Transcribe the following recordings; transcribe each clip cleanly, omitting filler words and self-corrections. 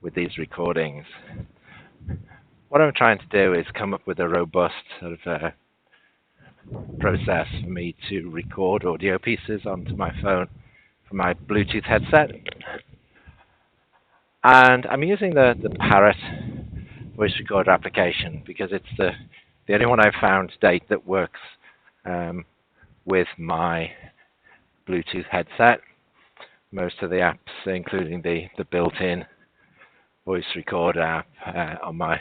with these recordings. What I'm trying to do is come up with a robust sort of process for me to record audio pieces onto my phone from my Bluetooth headset. And I'm using the Parrot Voice Recorder application because it's the only one I've found to date that works with my Bluetooth headset. Most of the apps, including the built-in voice recorder app on my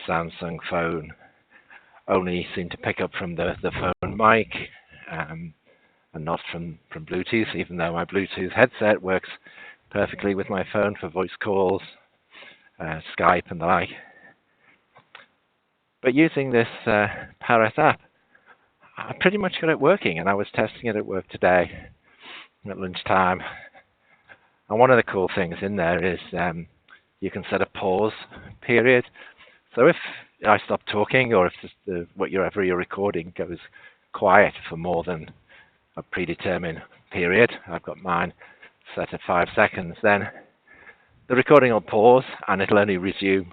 Samsung phone, only seem to pick up from the phone mic and not from Bluetooth, even though my Bluetooth headset works perfectly with my phone for voice calls, Skype and the like. But using this Parrot app, I pretty much got it working, and I was testing it at work today at lunchtime. And one of the cool things in there is you can set a pause period. So if I stop talking, or if whatever you're recording goes quiet for more than a predetermined period, I've got mine set at 5 seconds, then the recording will pause and it'll only resume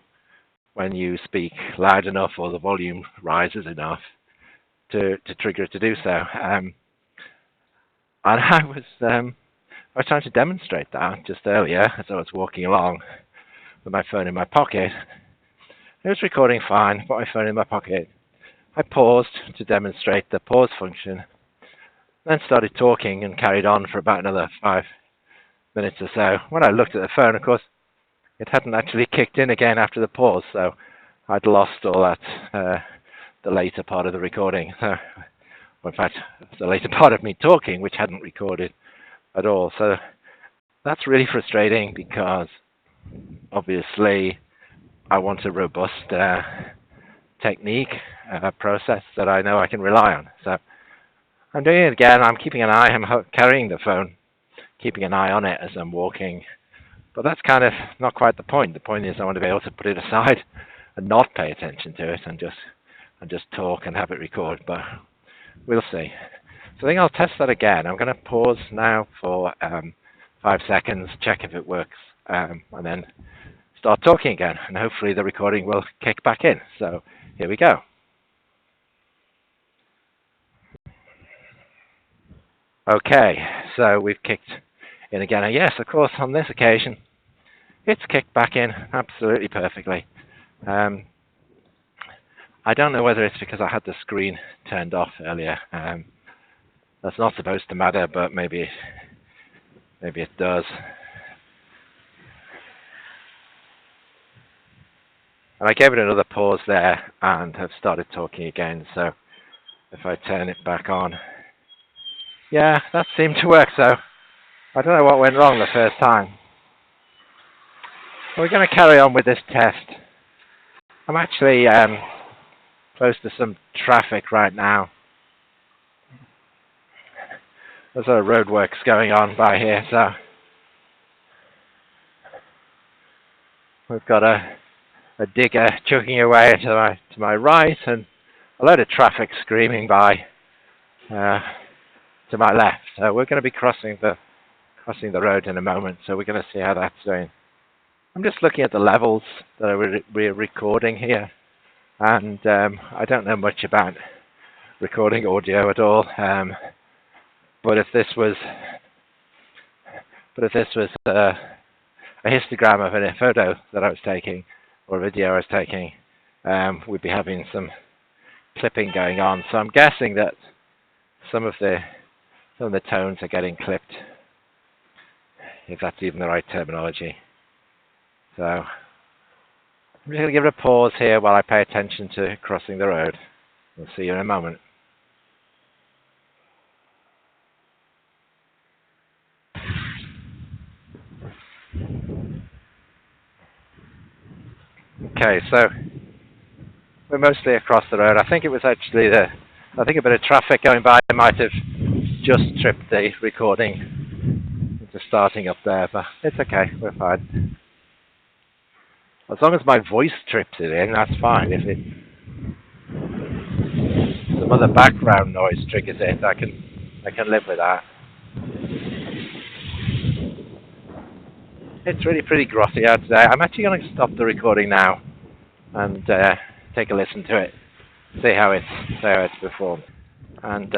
when you speak loud enough or the volume rises enough to trigger it to do so. And I was trying to demonstrate that just earlier as I was walking along with my phone in my pocket. It was recording fine, put my phone in my pocket. I paused to demonstrate the pause function, then started talking and carried on for about another 5 minutes or so. When I looked at the phone, of course, it hadn't actually kicked in again after the pause, so I'd lost all that, the later part of the recording. So, in fact, the later part of me talking, which hadn't recorded at all. So that's really frustrating because obviously I want a robust technique, process that I know I can rely on. So I'm doing it again. I'm keeping an eye. I'm carrying the phone, keeping an eye on it as I'm walking. But that's kind of not quite the point. The point is I want to be able to put it aside and not pay attention to it and just talk and have it record. But we'll see. So I think I'll test that again. I'm going to pause now for 5 seconds, check if it works, and then start talking again. And hopefully the recording will kick back in. So here we go. Okay, so we've kicked in again. And yes, of course, on this occasion, it's kicked back in absolutely perfectly. I don't know whether it's because I had the screen turned off earlier. That's not supposed to matter, but maybe it does. And I gave it another pause there and have started talking again. So if I turn it back on, yeah, that seemed to work. So I don't know what went wrong the first time. We're going to carry on with this test. I'm actually close to some traffic right now. There's a roadworks going on by here, so we've got a digger chugging away to my right and a load of traffic screaming by to my left. So we're going to be crossing the road in a moment, so we're going to see how that's doing. I'm just looking at the levels that we're recording here, and I don't know much about recording audio at all. But if this was a histogram of a photo that I was taking or a video I was taking, we'd be having some clipping going on. So I'm guessing that some of the tones are getting clipped, if that's even the right terminology. So I'm just going to give it a pause here while I pay attention to crossing the road. We'll see you in a moment. Okay, so we're mostly across the road. I think it was actually a bit of traffic going by might have just tripped the recording into starting up there, but it's okay, we're fine. As long as my voice trips it in, that's fine. If some other background noise triggers it, I can live with that. It's really pretty grotty out today. I'm actually going to stop the recording now and take a listen to it, see how it's performed. And